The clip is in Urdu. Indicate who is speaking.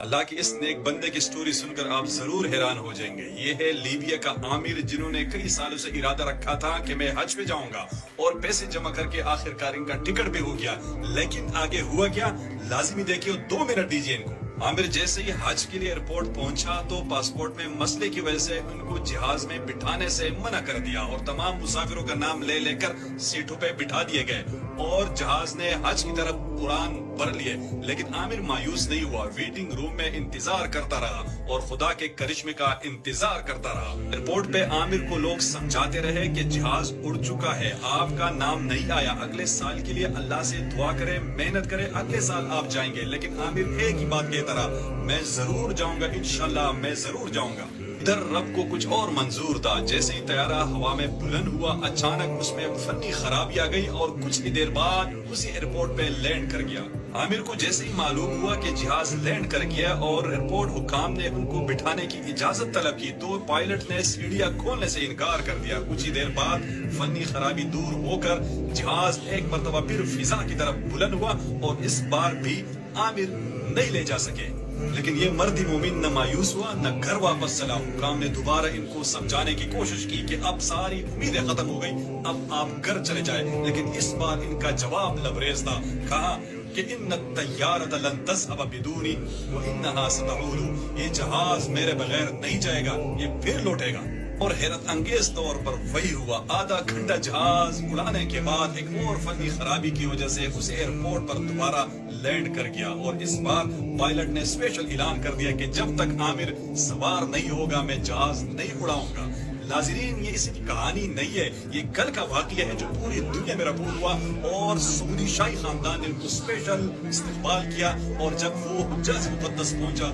Speaker 1: اللہ کی اس نیک بندے کی سٹوری سن کر آپ ضرور حیران ہو جائیں گے۔ یہ ہے لیبیا کا عامر، جنہوں نے کئی سالوں سے ارادہ رکھا تھا کہ میں حج پہ جاؤں گا اور پیسے جمع کر کے آخر کار ان کا ٹکٹ بھی ہو گیا۔ لیکن آگے ہوا کیا، لازمی دیکھیے، 2 منٹ دیجیے ان کو۔ عامر جیسے ہی حج کے لیے ایئرپورٹ پہنچا تو پاسپورٹ میں مسئلے کی وجہ سے ان کو جہاز میں بٹھانے سے منع کر دیا اور تمام مسافروں کا نام لے لے کر سیٹوں پہ بٹھا دیے گئے اور جہاز نے حج کی طرف اڑان بھر لیے۔ لیکن عامر مایوس نہیں ہوا، ویٹنگ روم میں انتظار کرتا رہا اور خدا کے کرشمے کا انتظار کرتا رہا۔ ایئرپورٹ پہ عامر کو لوگ سمجھاتے رہے کہ جہاز اڑ چکا ہے، آپ کا نام نہیں آیا، اگلے سال کے لیے اللہ سے دعا کرے، محنت کرے، اگلے سال آپ جائیں گے۔ لیکن عامر ایک ہی بات کہتا رہا، میں ضرور جاؤں گا، انشاءاللہ میں ضرور جاؤں گا۔ ادھر رب کو کچھ اور منظور تھا۔ جیسے ہی طیارہ ہوا میں بلند ہوا، اچانک اس میں فنی خرابی آ گئی اور کچھ ہی دیر بعد اسی ایئرپورٹ پہ لینڈ کر گیا۔ عامر کو جیسے ہی معلوم ہوا کہ جہاز لینڈ کر گیا اور ایئرپورٹ حکام نے ان کو بٹھانے کی اجازت طلب کی تو پائلٹ نے سیڑھیاں کھولنے سے انکار کر دیا۔ کچھ ہی دیر بعد فنی خرابی دور ہو کر جہاز ایک مرتبہ پھر فضا کی طرف بلند ہوا اور اس بار بھی عامر نہیں لے جا سکے۔ لیکن یہ مرد مومن نہ مایوس ہوا نہ گھر واپس چلا۔ حکام نے دوبارہ ان کو سمجھانے کی کوشش کی کہ اب ساری امیدیں ختم ہو گئی، اب آپ گھر چلے جائیں۔ لیکن اس بار ان کا جواب لبریز تھا، کہا کہ ان الطیارۃ لن تذهب بدونی وانہا ستعود، یہ جہاز میرے بغیر نہیں جائے گا، یہ پھر لوٹے گا۔ اور حیرت انگیز طور پر وہی ہوا۔ آدھا گھنٹہ جہاز اڑانے کے بعد ایک اور فنی خرابی کی وجہ سے اس ایئرپورٹ پر دوبارہ لینڈ کر گیا اور اس بار پائلٹ نے اسپیشل اعلان کر دیا کہ جب تک عامر سوار نہیں ہوگا میں جہاز نہیں اڑاؤں گا۔ ناظرین، یہ صرف کہانی نہیں ہے، یہ کل کا واقعہ ہے جو پوری دنیا میں رپورٹ ہوا اور سعودی شاہی خاندان نے ان کو اسپیشل استقبال کیا اور جب وہ حجاز مقدس پہنچا